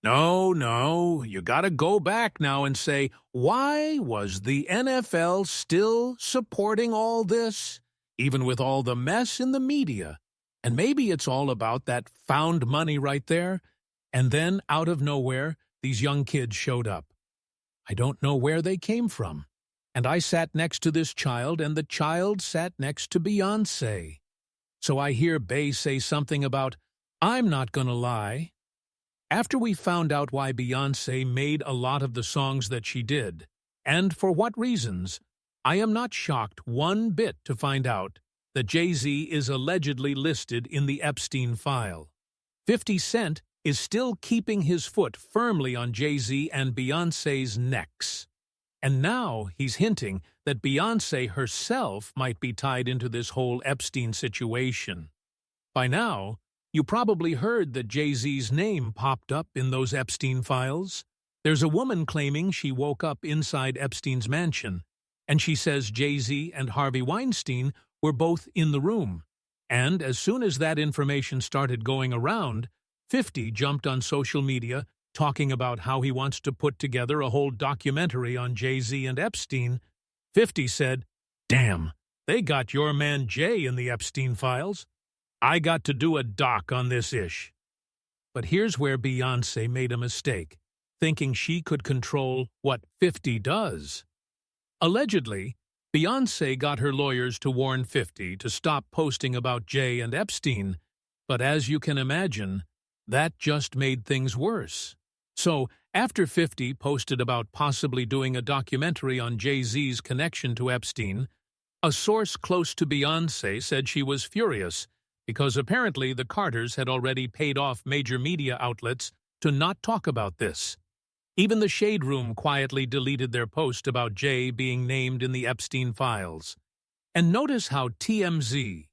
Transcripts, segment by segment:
No, you gotta go back now and say, why was the NFL still supporting all this, even with all the mess in the media? And maybe it's all about that found money right there. And then, out of nowhere, these young kids showed up. I don't know where they came from. And I sat next to this child, and the child sat next to Beyoncé. So I hear Bey say something about, I'm not gonna lie. After we found out why Beyoncé made a lot of the songs that she did, and for what reasons, I am not shocked one bit to find out that Jay-Z is allegedly listed in the Epstein file. 50 Cent is still keeping his foot firmly on Jay-Z and Beyoncé's necks. And now he's hinting that Beyoncé herself might be tied into this whole Epstein situation. By now, you probably heard that Jay-Z's name popped up in those Epstein files. There's a woman claiming she woke up inside Epstein's mansion, and she says Jay-Z and Harvey Weinstein were both in the room. And as soon as that information started going around, 50 jumped on social media talking about how he wants to put together a whole documentary on Jay-Z and Epstein. 50 said, "Damn, they got your man Jay in the Epstein files. I got to do a doc on this ish." But here's where Beyoncé made a mistake, thinking she could control what 50 does. Allegedly, Beyoncé got her lawyers to warn 50 to stop posting about Jay and Epstein, but as you can imagine, that just made things worse. So, after 50 posted about possibly doing a documentary on Jay-Z's connection to Epstein, a source close to Beyoncé said she was furious because apparently the Carters had already paid off major media outlets to not talk about this. Even the Shade Room quietly deleted their post about Jay being named in the Epstein files. And notice how TMZ,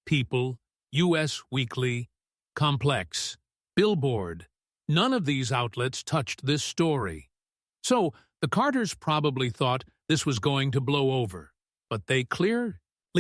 People, US Weekly, Complex, Billboard, none of these outlets touched this story. So, the Carters probably thought this was going to blow over, but they clearly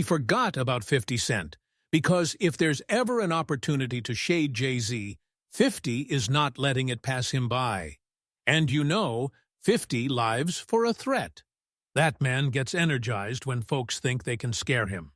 forgot about 50 Cent, because if there's ever an opportunity to shade Jay-Z, 50 is not letting it pass him by. And 50 lives for a threat. That man gets energized when folks think they can scare him.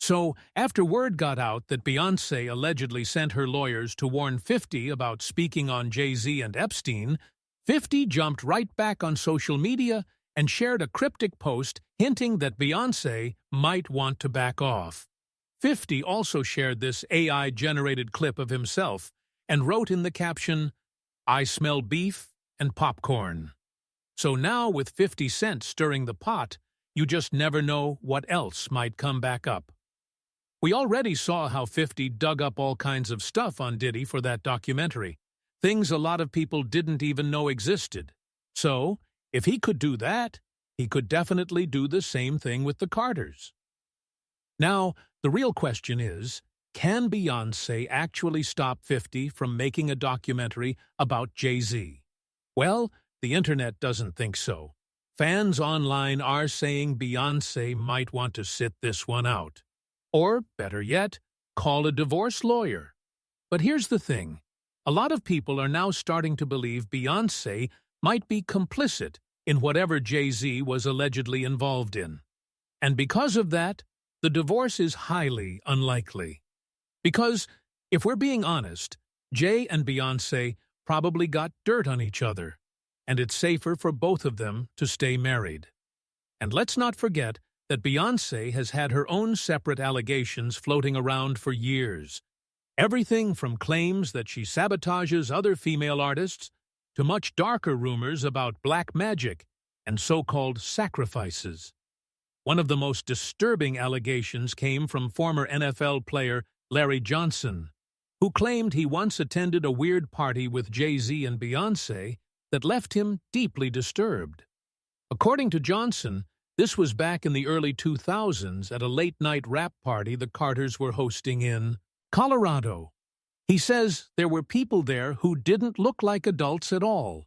So, after word got out that Beyoncé allegedly sent her lawyers to warn 50 about speaking on Jay-Z and Epstein, 50 jumped right back on social media and shared a cryptic post hinting that Beyoncé might want to back off. 50 also shared this AI-generated clip of himself and wrote in the caption, "I smell beef and popcorn." So now with 50 Cent stirring the pot, you just never know what else might come back up. We already saw how 50 dug up all kinds of stuff on Diddy for that documentary, things a lot of people didn't even know existed. So, if he could do that, he could definitely do the same thing with the Carters. Now, the real question is, can Beyoncé actually stop 50 from making a documentary about Jay-Z? Well, the internet doesn't think so. Fans online are saying Beyoncé might want to sit this one out. Or, better yet, call a divorce lawyer. But here's the thing. A lot of people are now starting to believe Beyoncé might be complicit in whatever Jay-Z was allegedly involved in. And because of that, the divorce is highly unlikely. Because, if we're being honest, Jay and Beyoncé probably got dirt on each other, and it's safer for both of them to stay married. And let's not forget that Beyoncé has had her own separate allegations floating around for years. Everything from claims that she sabotages other female artists to much darker rumors about black magic and so-called sacrifices. One of the most disturbing allegations came from former NFL player Larry Johnson, who claimed he once attended a weird party with Jay-Z and Beyoncé that left him deeply disturbed. According to Johnson, this was back in the early 2000s at a late-night rap party the Carters were hosting in Colorado. He says there were people there who didn't look like adults at all,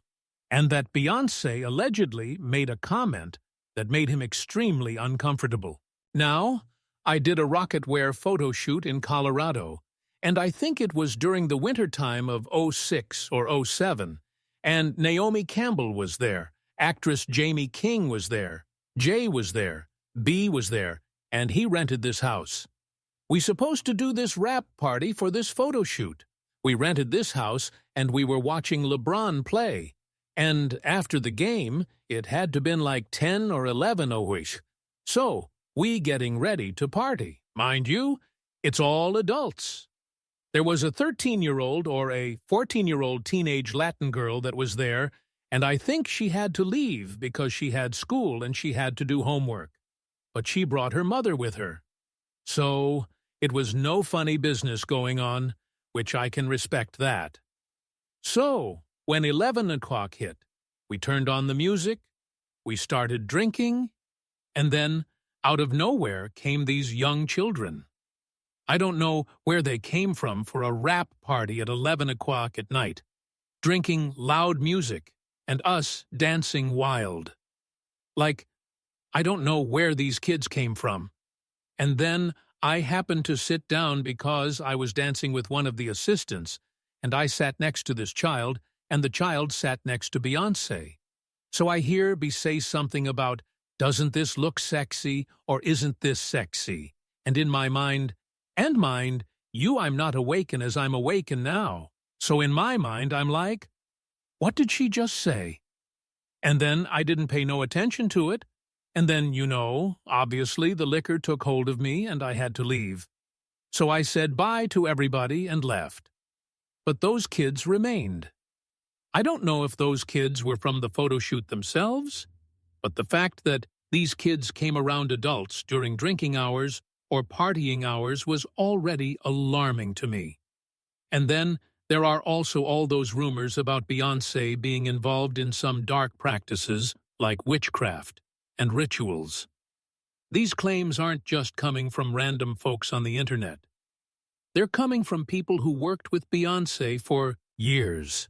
and that Beyoncé allegedly made a comment that made him extremely uncomfortable. Now, I did a Rocketwear photo shoot in Colorado, and I think it was during the wintertime of '06 or '07, And Naomi Campbell was there. Actress Jamie King was there. Jay was there. B was there. And he rented this house. We supposed to do this rap party for this photo shoot. We rented this house, and we were watching LeBron play. And after the game, it had to been like 10 or 11 oish. So, we getting ready to party. Mind you, it's all adults. There was a 13-year-old or a 14-year-old teenage Latin girl that was there, and I think she had to leave because she had school and she had to do homework. But she brought her mother with her. So, it was no funny business going on, which I can respect that. So, when 11 o'clock hit, we turned on the music, we started drinking, and then, out of nowhere, came these young children. I don't know where they came from for a rap party at 11 o'clock at night, drinking loud music, and us dancing wild. Like, I don't know where these kids came from. And then I happened to sit down because I was dancing with one of the assistants, and I sat next to this child, and the child sat next to Beyoncé. So I hear B say something about, "Doesn't this look sexy, or isn't this sexy?" And in my mind, I'm not awakened as I'm awakened now. So in my mind, I'm like, what did she just say? And then I didn't pay no attention to it. And then, obviously the liquor took hold of me and I had to leave. So I said bye to everybody and left. But those kids remained. I don't know if those kids were from the photo shoot themselves, but the fact that these kids came around adults during drinking hours or partying hours was already alarming to me. And then there are also all those rumors about Beyoncé being involved in some dark practices like witchcraft and rituals. These claims aren't just coming from random folks on the internet. They're coming from people who worked with Beyoncé for years.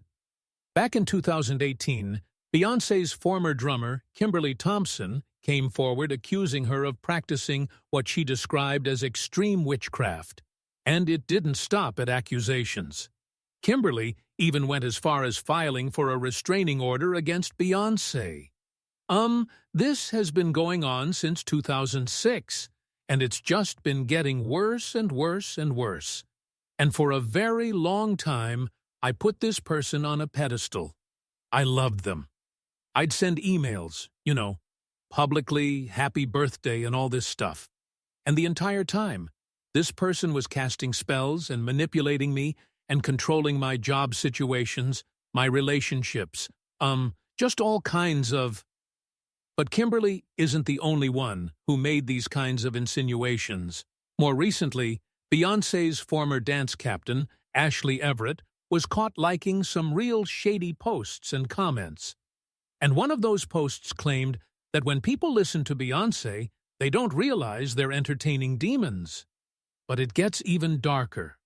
Back in 2018, Beyoncé's former drummer, Kimberly Thompson, came forward accusing her of practicing what she described as extreme witchcraft. And it didn't stop at accusations. Kimberly even went as far as filing for a restraining order against Beyoncé. This has been going on since 2006, and it's just been getting worse and worse and worse. And for a very long time, I put this person on a pedestal. I loved them. I'd send emails, publicly, happy birthday and all this stuff. And the entire time, this person was casting spells and manipulating me and controlling my job situations, my relationships, just all kinds of... But Kimberly isn't the only one who made these kinds of insinuations. More recently, Beyoncé's former dance captain, Ashley Everett, was caught liking some real shady posts and comments. And one of those posts claimed that when people listen to Beyoncé, they don't realize they're entertaining demons. But it gets even darker.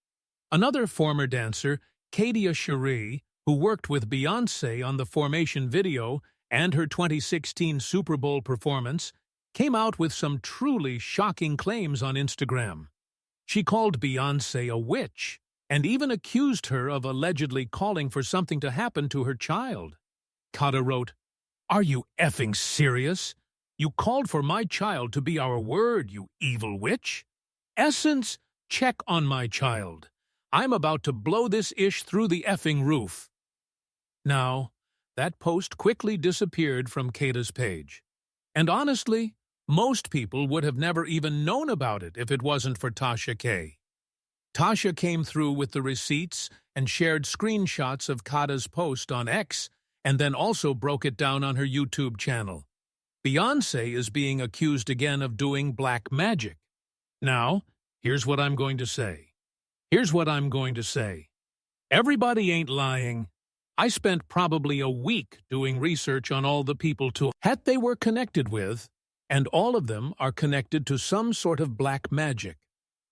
Another former dancer, Kadia Cherie, who worked with Beyoncé on the Formation video and her 2016 Super Bowl performance, came out with some truly shocking claims on Instagram. She called Beyoncé a witch and even accused her of allegedly calling for something to happen to her child. Kata wrote, "Are you effing serious? You called for my child to be our word, you evil witch. Essence, check on my child. I'm about to blow this ish through the effing roof." Now, that post quickly disappeared from Kata's page. And honestly, most people would have never even known about it if it wasn't for Tasha K. Tasha came through with the receipts and shared screenshots of Kata's post on X, and then also broke it down on her YouTube channel. Beyoncé is being accused again of doing black magic. Now, here's what I'm going to say. Everybody ain't lying. I spent probably a week doing research on all the people that they were connected with, and all of them are connected to some sort of black magic,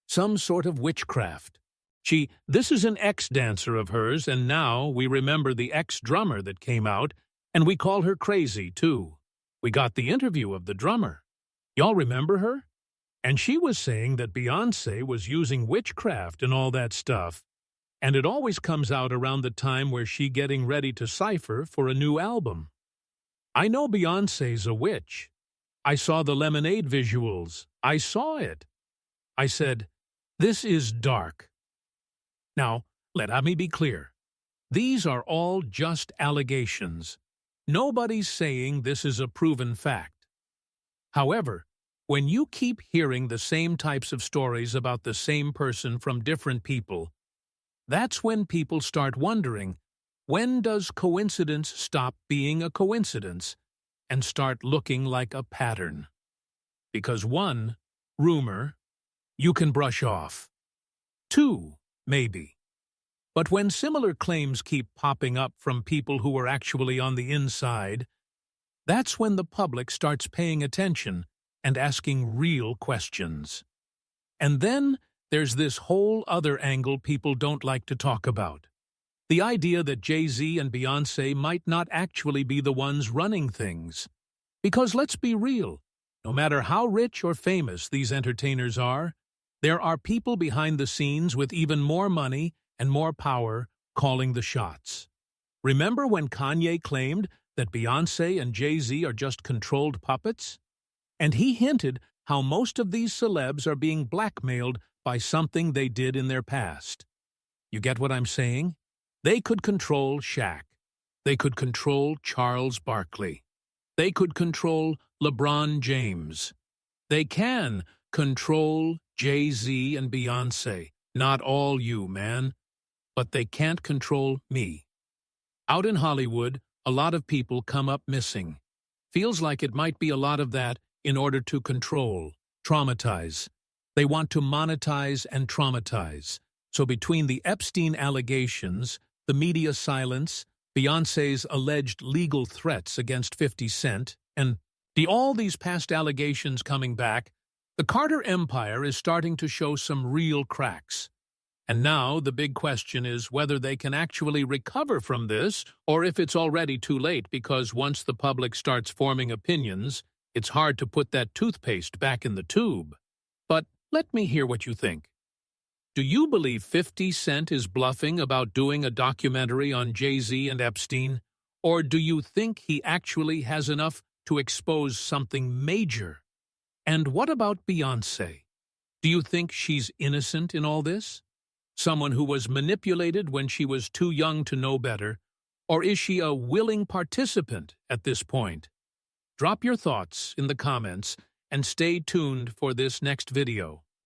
some sort of witchcraft. This is an ex-dancer of hers, and now we remember the ex-drummer that came out, and we call her crazy, too. We got the interview of the drummer. Y'all remember her? And she was saying that Beyoncé was using witchcraft and all that stuff. And it always comes out around the time where she getting ready to cipher for a new album. I know Beyoncé's a witch. I saw the Lemonade visuals. I saw it. I said, this is dark. Now, let me be clear. These are all just allegations. Nobody's saying this is a proven fact. However, when you keep hearing the same types of stories about the same person from different people, that's when people start wondering, when does coincidence stop being a coincidence and start looking like a pattern? Because 1, rumor, you can brush off. 2, maybe. But when similar claims keep popping up from people who are actually on the inside, that's when the public starts paying attention and asking real questions. And then there's this whole other angle people don't like to talk about. The idea that Jay-Z and Beyoncé might not actually be the ones running things. Because let's be real, no matter how rich or famous these entertainers are, there are people behind the scenes with even more money and more power calling the shots. Remember when Kanye claimed that Beyoncé and Jay-Z are just controlled puppets? And he hinted how most of these celebs are being blackmailed by something they did in their past. You get what I'm saying? They could control Shaq. They could control Charles Barkley. They could control LeBron James. They can control Jay-Z and Beyoncé. Not all you, man. But they can't control me. Out in Hollywood, a lot of people come up missing. Feels like it might be a lot of that in order to control, traumatize. They want to monetize and traumatize. So between the Epstein allegations, the media silence, Beyoncé's alleged legal threats against 50 Cent, and all these past allegations coming back, the Carter empire is starting to show some real cracks. And now the big question is whether they can actually recover from this or if it's already too late, because once the public starts forming opinions, it's hard to put that toothpaste back in the tube. But let me hear what you think. Do you believe 50 Cent is bluffing about doing a documentary on Jay-Z and Epstein? Or do you think he actually has enough to expose something major? And what about Beyoncé? Do you think she's innocent in all this? Someone who was manipulated when she was too young to know better? Or is she a willing participant at this point? Drop your thoughts in the comments and stay tuned for this next video.